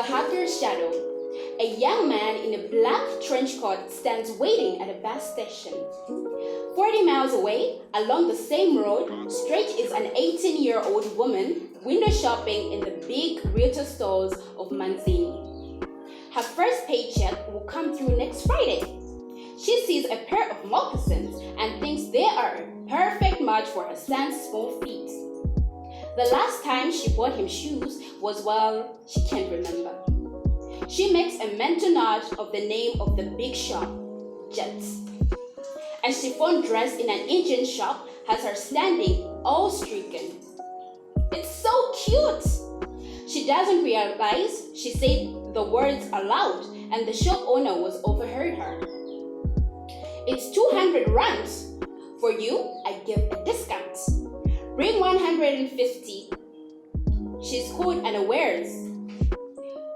hacker's shadow. A young man in a black trench coat stands waiting at a bus station. 40 miles away, along the same road, straight is an 18-year-old woman window shopping in the big retail stores of Manzini. Her first paycheck will come through next Friday. She sees a pair of moccasins and thinks they are a perfect match for her son's small feet. The last time she bought him shoes was, well, she can't remember. She makes a mental note of the name of the big shop, Jets. A chiffon dress in an Indian shop has her standing all stricken. It's so cute! She doesn't realize she said the words aloud and the shop owner was overheard her. It's 200 rands. For you, I give a discount. Bring 150. She's caught unawares.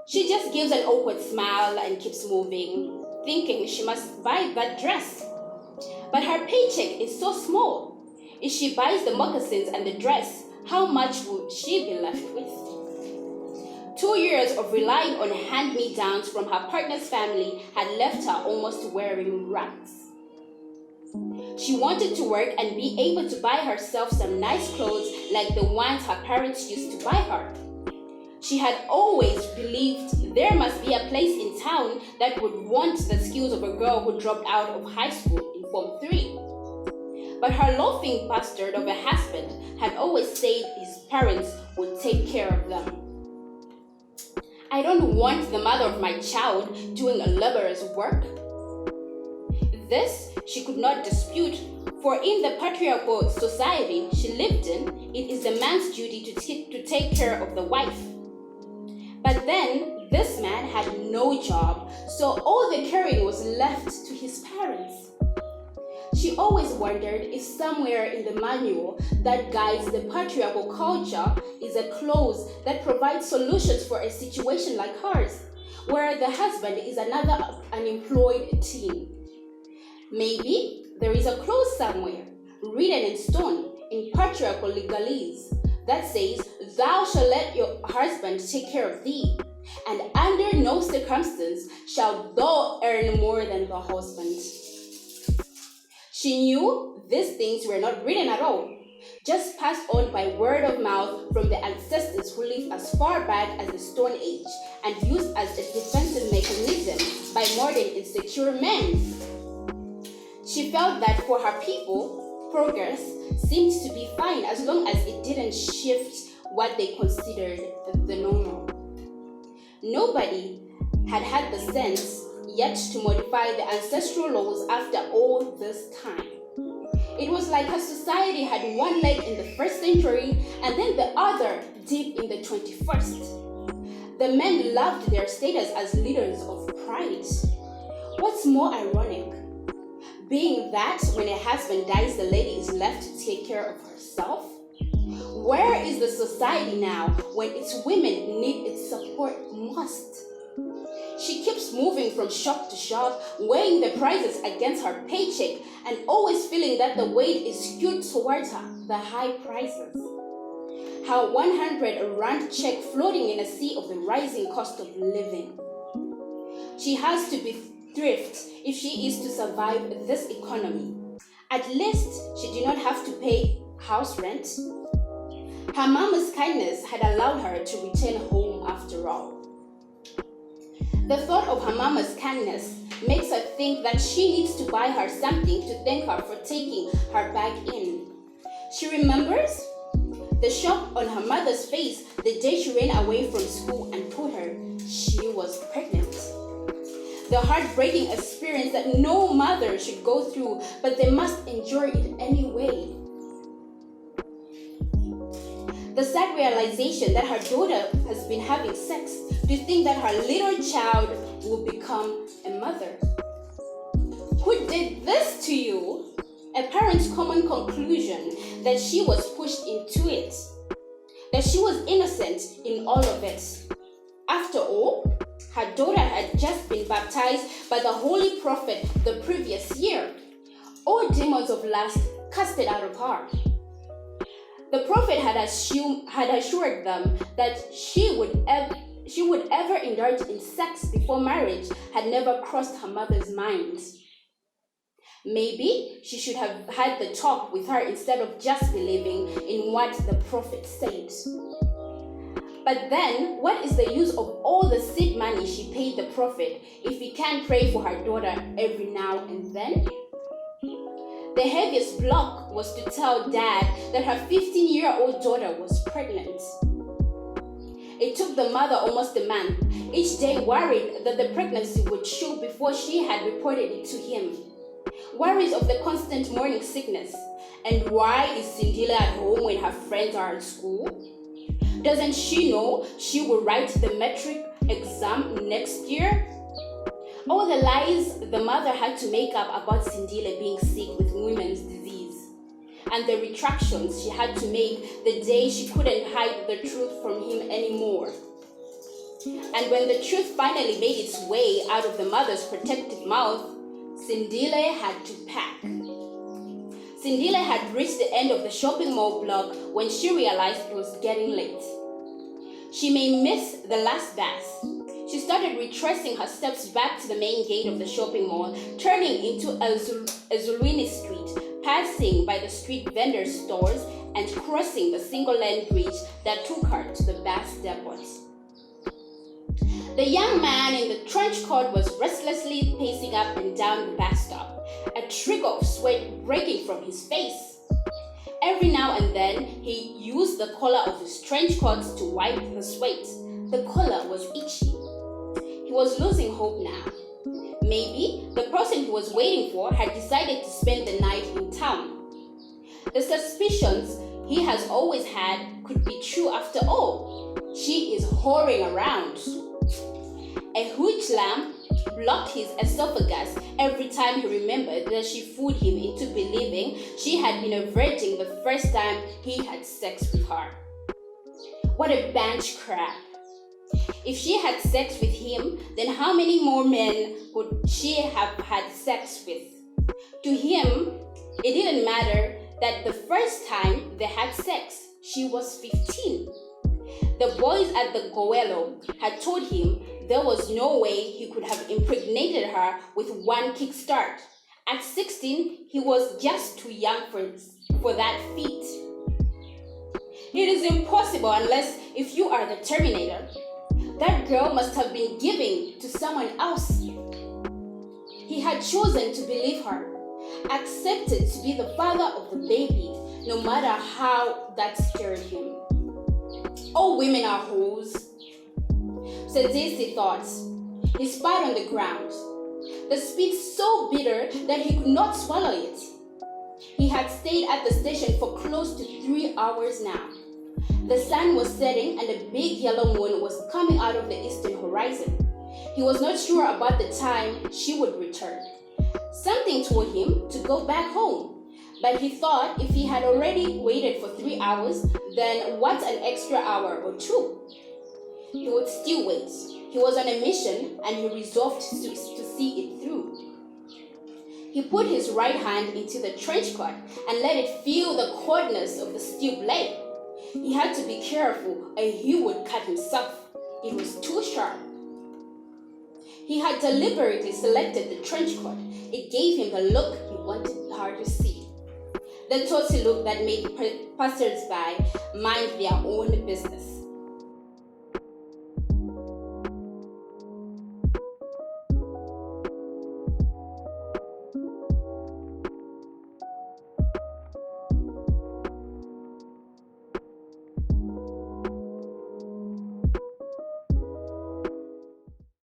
She just gives an awkward smile and keeps moving, thinking she must buy that dress. But her paycheck is so small. If she buys the moccasins and the dress, how much would she be left with? 2 years of relying on hand-me-downs from her partner's family had left her almost wearing rags. She wanted to work and be able to buy herself some nice clothes like the ones her parents used to buy her. She had always believed there must be a place in town that would want the skills of a girl who dropped out of high school in Form 3. But her laughing bastard of a husband had always said his parents would take care of them. I don't want the mother of my child doing a laborious work. This she could not dispute, for in the patriarchal society she lived in, it is the man's duty to take care of the wife. But then, this man had no job, so all the caring was left to his parents. She always wondered if somewhere in the manual that guides the patriarchal culture is a clause that provides solutions for a situation like hers, where the husband is another unemployed teen. Maybe there is a clause somewhere, written in stone, in patriarchal legalese, that says, "Thou shalt let your husband take care of thee, and under no circumstance shalt thou earn more than the husband." She knew these things were not written at all, just passed on by word of mouth from the ancestors who lived as far back as the Stone Age and used as a defensive mechanism by modern insecure men. She felt that for her people, progress seemed to be fine as long as it didn't shift what they considered the normal. Nobody had had the sense yet to modify the ancestral laws after all this time. It was like her society had one leg in the 1st century and then the other deep in the 21st. The men loved their status as leaders of pride. What's more ironic? Being that when a husband dies, the lady is left to take care of herself? Where is the society now when its women need its support most? She keeps moving from shop to shop, weighing the prices against her paycheck and always feeling that the weight is skewed towards her, the high prices. Her 100 rand check floating in a sea of the rising cost of living. She has to be thrift if she is to survive this economy. At least she did not have to pay house rent. Her mama's kindness had allowed her to return home after all. The thought of her mama's kindness makes her think that she needs to buy her something to thank her for taking her back in. She remembers the shock on her mother's face the day she ran away from school and told her she was pregnant. The heartbreaking experience that no mother should go through, but they must endure it anyway. The sad realization that her daughter has been having sex, to think that her little child will become a mother. Who did this to you? A parent's common conclusion that she was pushed into it, that she was innocent in all of it. After all, her daughter had just been baptized by the Holy Prophet the previous year. All demons of lust casted out of her. The Prophet had assured them that she she would ever indulge in sex before marriage had never crossed her mother's mind. Maybe she should have had the talk with her instead of just believing in what the prophet said. But then, what is the use of all the seed money she paid the prophet if he can't pray for her daughter every now and then? The heaviest block was to tell Dad that her 15-year-old daughter was pregnant. It took the mother almost a month, each day worried that the pregnancy would show before she had reported it to him. Worries of the constant morning sickness. And why is Sindila at home when her friends are at school? Doesn't she know she will write the metric exam next year? All the lies the mother had to make up about Sindile being sick with women's disease, and the retractions she had to make the day she couldn't hide the truth from him anymore. And when the truth finally made its way out of the mother's protective mouth, Sindile had to pack. Sindile had reached the end of the shopping mall block when she realized it was getting late. She may miss the last bus. She started retracing her steps back to the main gate of the shopping mall, turning into Azulwini Street, passing by the street vendor stores and crossing the single-lane bridge that took her to the bus depot. The young man in the trench coat was restlessly pacing up and down the bus stop, a trickle of sweat breaking from his face. Every now and then, he used the collar of his trench coat to wipe the sweat. The collar was itchy. He was losing hope now. Maybe the person he was waiting for had decided to spend the night in town. The suspicions he has always had could be true after all. She is whoring around. A huge lamp blocked his esophagus every time he remembered that she fooled him into believing she had been a virgin the first time he had sex with her. What a bunch crap. If she had sex with him, then how many more men would she have had sex with? To him, it didn't matter that the first time they had sex, she was 15. The boys at the Goelo had told him there was no way he could have impregnated her with one kickstart. At 16, he was just too young for that feat. It is impossible unless if you are the Terminator. That girl must have been giving to someone else. He had chosen to believe her, accepted to be the father of the baby, no matter how that scared him. All women are hoes, Sedzesi thought. He spat on the ground, the spit so bitter that he could not swallow it. He had stayed at the station for close to 3 hours now. The sun was setting and a big yellow moon was coming out of the eastern horizon. He was not sure about the time she would return. Something told him to go back home, but he thought if he had already waited for 3 hours, then what an extra hour or two? He would still wait. He was on a mission and he resolved to see it through. He put his right hand into the trench coat and let it feel the coldness of the steel blade. He had to be careful or he would cut himself. It was too sharp. He had deliberately selected the trench coat. It gave him the look he wanted her to see. The tossy look that made passers-by mind their own business.